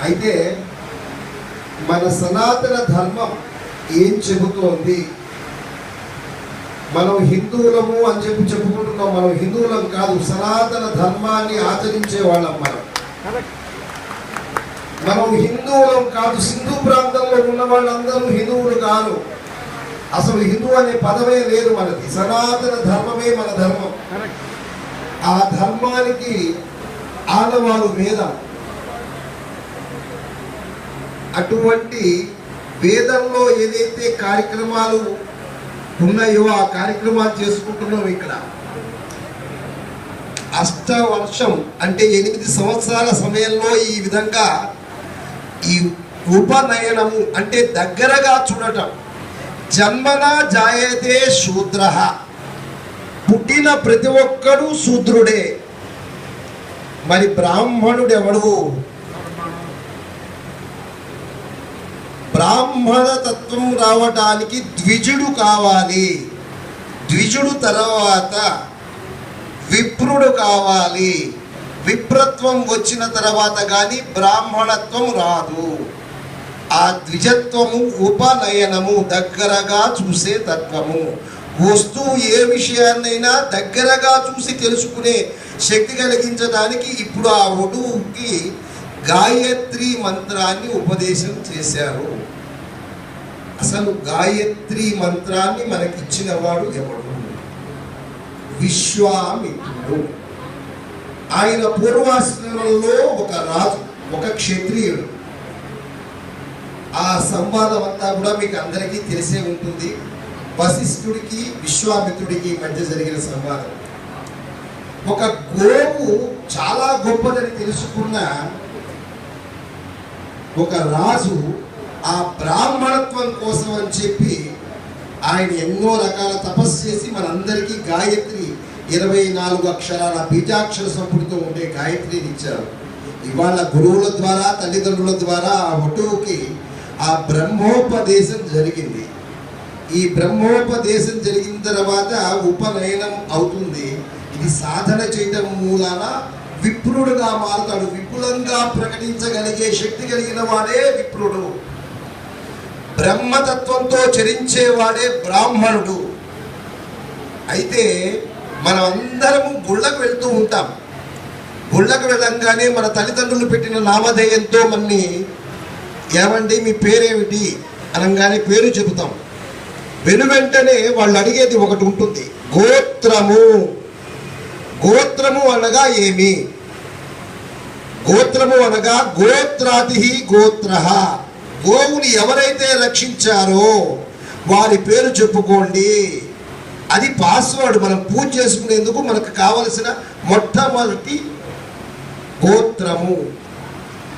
అయితే మన సనాతన ధర్మం ఏం చెబుతోంది? మనం హిందువులము అని చెప్పుకుంటున్నాం. మనం హిందువులం కాదు, సనాతన ధర్మాన్ని ఆచరించే వాళ్ళం. మనం హిందువులం కాదు. సింధు ప్రాంతంలో ఉన్న వాళ్ళందరూ హిందువులు కాదు. అసలు హిందూ అనే పదమే లేదు మనకి. సనాతన ధర్మమే మన ధర్మం. ఆ ధర్మానికి ఆనవాలు వేదం. అటువంటి వేదంలో ఏదైతే కార్యక్రమాలు ఉన్నాయో ఆ కార్యక్రమాలు చేసుకుంటున్నాం. ఇక్కడ అష్టవర్షం అంటే 8 సంవత్సరాల సమయంలో ఈ విధంగా ఈ ఉపనయనము అంటే దగ్గరగా చూడటం. జన్మన జాయతే శూద్ర, పుట్టిన ప్రతి ఒక్కడు శూద్రుడే. మరి బ్రాహ్మణుడు ఎవడు? బ్రాహ్మణ తత్వం రావడానికి ద్విజుడు కావాలి. ద్విజుడు తర్వాత విప్రుడు కావాలి. విప్రత్వం వచ్చిన తర్వాత కానీ బ్రాహ్మణత్వం రాదు. ఆ ద్విజత్వము ఉపనయనము, దగ్గరగా చూసే తత్వము. వస్తువు ఏ విషయాన్నైనా దగ్గరగా చూసి తెలుసుకునే శక్తి కలిగించడానికి ఇప్పుడు ఆ వధువుకి గాయత్రి మంత్రాన్ని ఉపదేశం చేశారు. అసలు గాయత్రి మంత్రాన్ని మనకిచ్చిన వాడు ఎవడు? విశ్వామిత్రుడు. ఆయన పూర్వాశ్రమంలో ఒక రాజు, ఒక క్షత్రియుడు. ఆ సంవాదం అంతా కూడా మీకు అందరికీ తెలిసే ఉంటుంది. వశిష్ఠుడికి విశ్వామిత్రుడికి మధ్య జరిగిన సంవాదం. ఒక గోవు చాలా గొప్పదని తెలుసుకున్న ఒక రాజు ఆ బ్రాహ్మణత్వం కోసం అని చెప్పి ఆయన ఎన్నో రకాల తపస్సు చేసి మనందరికీ గాయత్రి 24 అక్షరాల బీజాక్షర సంపుటితో ఉండే గాయత్రిని ఇచ్చారు. ఇవాళ గురువుల ద్వారా, తల్లిదండ్రుల ద్వారా ఆ వటువుకి ఆ బ్రహ్మోపదేశం జరిగింది. ఈ బ్రహ్మోపదేశం జరిగిన తర్వాత ఉపనయనం అవుతుంది. ఇది సాధన చేయడం మూలాన విప్రుడుగా మారుతాడు. విపులంగా ప్రకటించగలిగే శక్తి కలిగిన వాడే విప్రుడు. బ్రహ్మతత్వంతో చరించేవాడే బ్రాహ్మణుడు. అయితే మనం అందరము గుళ్ళకు వెళ్తూ ఉంటాం. గుళ్ళకు వెళ్ళంగానే మన తల్లిదండ్రులు పెట్టిన నామధేయంతో మన్ని ఏమండి మీ పేరేమిటి అనగానే పేరు చెబుతాం. వెనువెంటనే వాళ్ళు అడిగేది ఒకటి ఉంటుంది, గోత్రము. గోత్రము అనగా ఏమి? గోత్రము అనగా గోత్రాది గోత్ర. గోవుని ఎవరైతే రక్షించారో వారి పేరు చెప్పుకోండి. అది పాస్వర్డ్. మనం పూజ చేసుకునేందుకు మనకు కావలసిన మొట్టమొదటి గోత్రము.